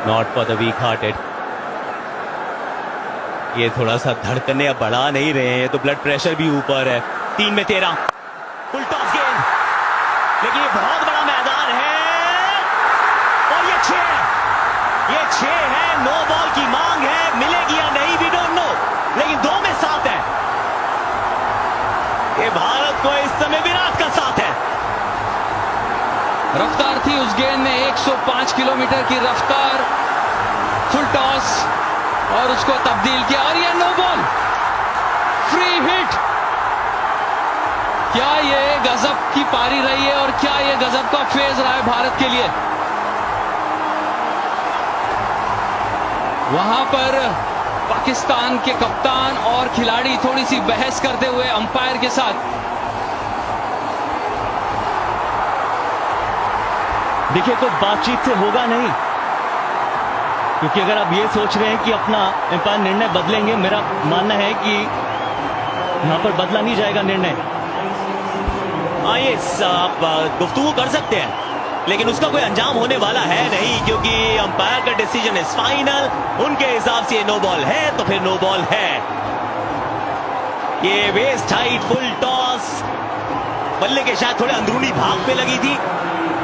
Not for the week hearted. ये थोड़ा सा धड़कने बढ़ा नहीं रहे हैं, तो ब्लड प्रेशर भी ऊपर है। 3 में 13 फुल टॉस गेंद, लेकिन ये बहुत बड़ा मैदान है और ये 6 है। नो बॉल की मांग है, मिलेगी या नहीं वी डोंट नो, लेकिन 2 में 7 है। ये भारत को इस समय विराट का साथ है। रफ्तार थी उस गेंद में, 105 किलोमीटर की रफ्तार, फुल टॉस और उसको तब्दील किया और ये नो बॉल, फ्री हिट। क्या ये गजब की पारी रही है और क्या ये गजब का फेज रहा है भारत के लिए। वहां पर पाकिस्तान के कप्तान और खिलाड़ी थोड़ी सी बहस करते हुए अंपायर के साथ। देखिए, कोई बातचीत से होगा नहीं, क्योंकि अगर आप ये सोच रहे हैं कि अपना अंपायर निर्णय बदलेंगे, मेरा मानना है कि यहां पर बदला नहीं जाएगा निर्णय। ये आप गुफ्तगू कर सकते हैं, लेकिन उसका कोई अंजाम होने वाला है नहीं, क्योंकि अंपायर का डिसीजन इज फाइनल। उनके हिसाब से नो बॉल है तो फिर नो बॉल है। ये वेस्ट हाइट फुल टॉस, बल्ले के शायद थोड़े अंदरूनी भाग पे लगी थी।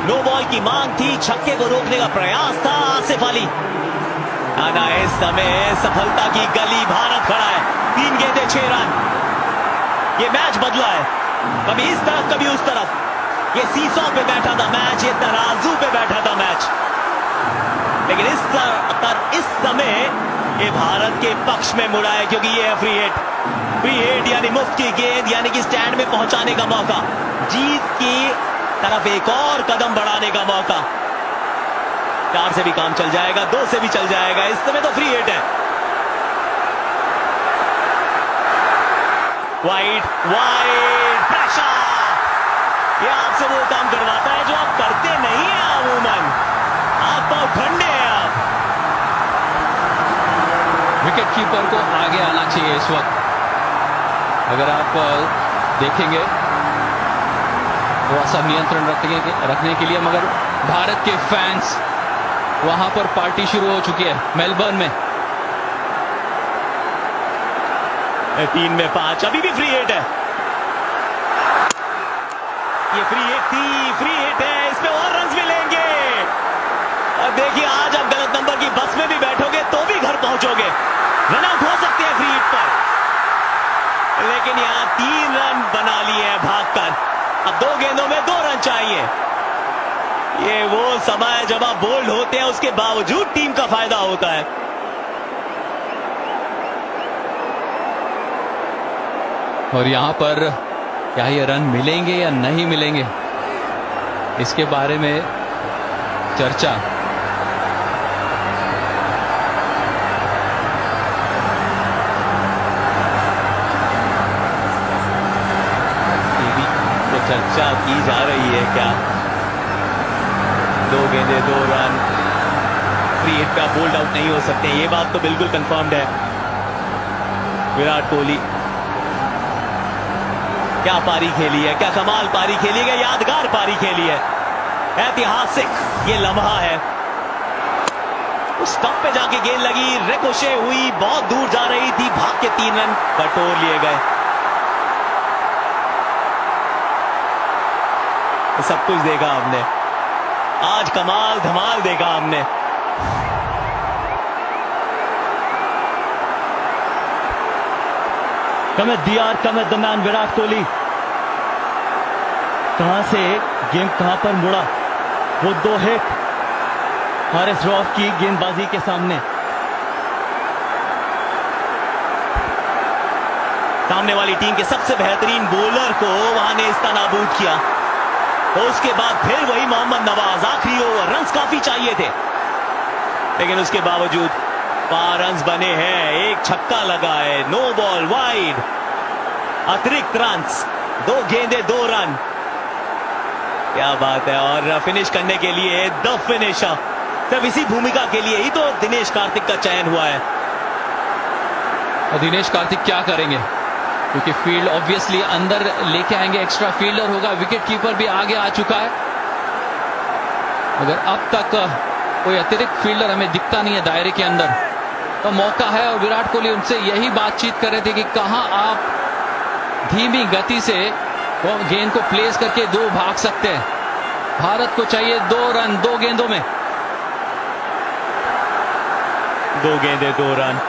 नो बॉल की मांग थी, छक्के को रोकने का प्रयास था आसिफ अली। आना इस समय सफलता की गली, भारत खड़ा है। 3 गेंदें 6 रन। ये मैच बदला है, कभी इस तरफ कभी उस तरफ। ये सीसॉ पे बैठा था मैच, ये तराजू पे बैठा था मैच, लेकिन इस समय ये भारत के पक्ष में मुड़ा है, क्योंकि ये है फ्री हिट। फ्री हिट यानी मुफ्त की गेंद, यानी कि स्टैंड में पहुंचाने का मौका, जीत की तरफ एक और कदम बढ़ाने का मौका। 4 से भी काम चल जाएगा, 2 से भी चल जाएगा, इस समय तो फ्री हिट है। वाइड प्रेशर, ये आपसे वो काम करवाता है जो आप करते नहीं हैं अमूमन। आप बहुत ठंडे हैं। आप विकेट कीपर को आगे आना चाहिए इस वक्त। अगर आप देखेंगे थोड़ा सा नियंत्रण रखने के लिए, मगर भारत के फैंस वहां पर पार्टी शुरू हो चुकी है मेलबर्न में। 3 में 5, अभी भी फ्री हिट है। ये फ्री हिट थी, फ्री हिट है, इसमें और रन मिलेंगे। और देखिए, आज आप गलत नंबर की बस में भी बैठोगे तो भी घर पहुंचोगे। रन आउट हो सकते हैं फ्री हिट पर, लेकिन यहां 3 रन बना लिए हैं भागकर। अब 2 गेंदों में 2 रन चाहिए। ये वो समय है जब आप बोल्ड होते हैं, उसके बावजूद टीम का फायदा होता है। और यहां पर क्या ये रन मिलेंगे या नहीं मिलेंगे, इसके बारे में चर्चा। तो चर्चा की जा रही है क्या? 2 गेंदें 2 रन, फ्री हिट पे बोल्ड आउट नहीं हो सकते, ये बात तो बिल्कुल कंफर्म्ड है। विराट कोहली क्या पारी खेली है, क्या कमाल पारी खेली है, यादगार पारी खेली है, ऐतिहासिक ये लम्हा है। उस स्टंप पे जाके गेंद लगी, रिकोशे हुई, बहुत दूर जा रही थी, भाग के 3 रन बटोर लिए गए। सब कुछ देखा हमने आज, कमाल धमाल देखा हमने। कम है डीआर, कम है द मैन विराट कोहली। कहां से गेम कहां पर मुड़ा, वो 2 हिट हारिस रऊफ की गेंदबाजी के सामने। सामने वाली टीम के सबसे बेहतरीन बॉलर को वहां ने इस्तानाबूद किया। और उसके बाद फिर वही मोहम्मद नवाज, आखिरी ओवर, रन्स काफी चाहिए थे, लेकिन उसके बावजूद 5 रन्स बने हैं, 1 छक्का लगा है, नो बॉल वाइड, अतिरिक्त रन्स, 2 गेंदें 2 रन। क्या बात है। और फिनिश करने के लिए द फिनिशर, सिर्फ इसी भूमिका के लिए ही तो दिनेश कार्तिक का चयन हुआ है। और दिनेश कार्तिक क्या करेंगे, क्योंकि फील्ड ऑब्वियसली अंदर लेके आएंगे, एक्स्ट्रा फील्डर होगा, विकेट कीपर भी आगे आ चुका है। अगर अब तक कोई अतिरिक्त फील्डर हमें दिखता नहीं है दायरे के अंदर, तो मौका है। और विराट कोहली उनसे यही बातचीत कर रहे थे कि कहां आप धीमी गति से वो गेंद को प्लेस करके 2 भाग सकते हैं। भारत को चाहिए 2 रन 2 गेंदों में। 2 गेंदे 2 रन।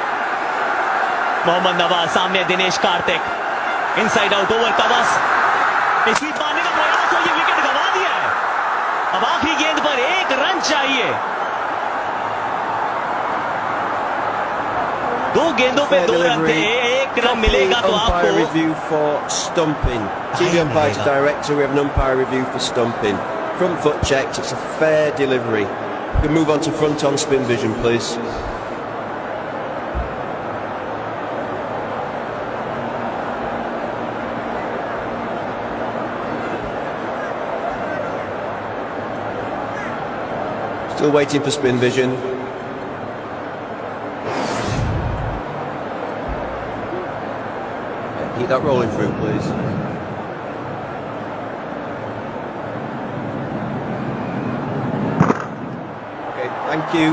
मोहम्मद नवाज सामने Dinesh Karthik, inside out over covers, sweep मारने का प्रयास और ये विकेट गंवा दिया है। अब आखिरी गेंद पर 1 रन चाहिए। 2 गेंदों पे 2 रन थे, 1 रन मिलेगा तो Umpire आपको। review for stumping. TV umpire's director, we have an umpire review for stumping. Front foot checked, it's a fair delivery. We can move on to front on spin vision, please. Still waiting for spin vision. Keep that rolling through, please. Okay, thank you.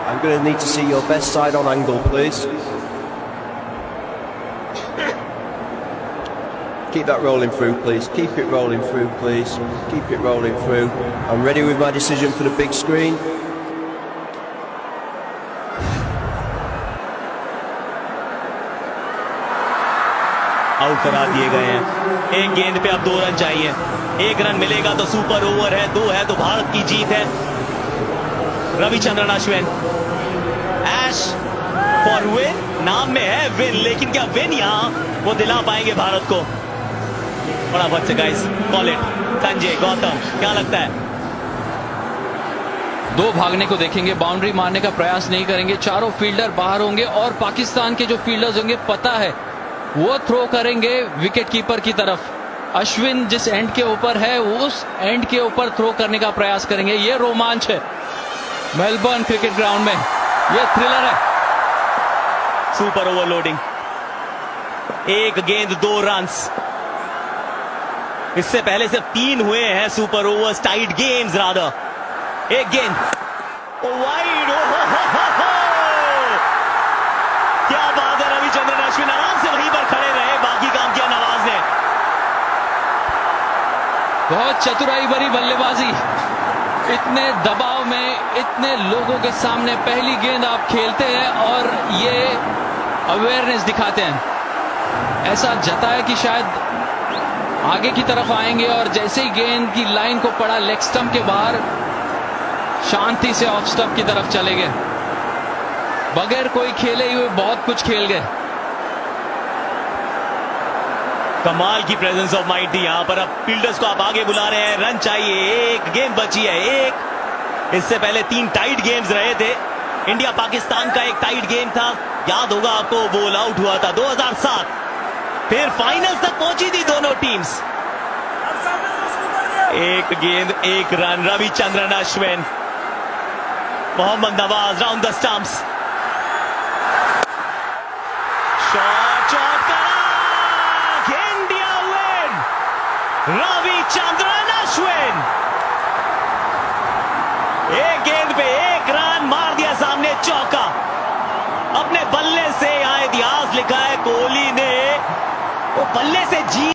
I'm going to need to see your best side on angle, please. Keep that rolling through, please. Keep it rolling through, please. Keep it rolling through. I'm ready with my decision for the big screen. Out करा दिए गए हैं। 1 गेंद पे अब 2 run चाहिए। 1 run मिलेगा तो सुपर ओवर है, 2 है तो भारत की जीत है। रविचंद्रन अश्विन, ऐश फॉर विन, नाम में है विन, लेकिन क्या विन यहां वो दिला पाएंगे भारत को? फटाफट से guys call it. Sanjay Gautam, क्या लगता है? 2 भागने को देखेंगे, बाउंड्री मारने का प्रयास नहीं करेंगे। चारों फील्डर बाहर होंगे और पाकिस्तान के जो फील्डर्स होंगे पता है वो थ्रो करेंगे विकेट कीपर की तरफ। अश्विन जिस एंड के ऊपर है उस एंड के ऊपर थ्रो करने का प्रयास करेंगे। ये रोमांच है मेलबर्न क्रिकेट ग्राउंड में, ये थ्रिलर है। सुपर ओवरलोडिंग, 1 गेंद 2 रन्स। इससे पहले सिर्फ 3 हुए हैं super overs, tied games rather. 1 गेंद वाइड, क्या बात है। रविचंद्रन अश्विन आराम से वहीं पर खड़े रहे, बाकी काम किया नवाज ने। बहुत चतुराई भरी बल्लेबाजी, इतने दबाव में इतने लोगों के सामने पहली गेंद आप खेलते हैं और ये अवेयरनेस दिखाते हैं। ऐसा जताया कि शायद आगे की तरफ आएंगे और जैसे ही गेंद की लाइन को पड़ा लेग स्टंप के बाहर, शांति से ऑफ स्टंप की तरफ चले गए। बगैर कोई खेले हुए बहुत कुछ खेल गए। कमाल की प्रेजेंस ऑफ माइंड थी यहां पर। अब फील्डर्स को आप आगे बुला रहे हैं, रन चाहिए। 1 गेंद बची है, 1। इससे पहले 3 टाइट गेम्स रहे थे। इंडिया पाकिस्तान का एक टाइट गेम था, याद होगा आपको, बॉल आउट हुआ था 2007। फिर फाइनल्स तक पहुंची थी दोनों टीम्स। 1 गेंद 1 run. Ravichandran Ashwin, Mohammad Nawaz round the stumps. Shot करा, इंडिया विन। रविचंद्रन अश्विन 1 गेंद पे 1 रन, मार दिया सामने चौका। अपने बल्ले से यहां इतिहास लिखा है कोहली ने, वो बल्ले से जीत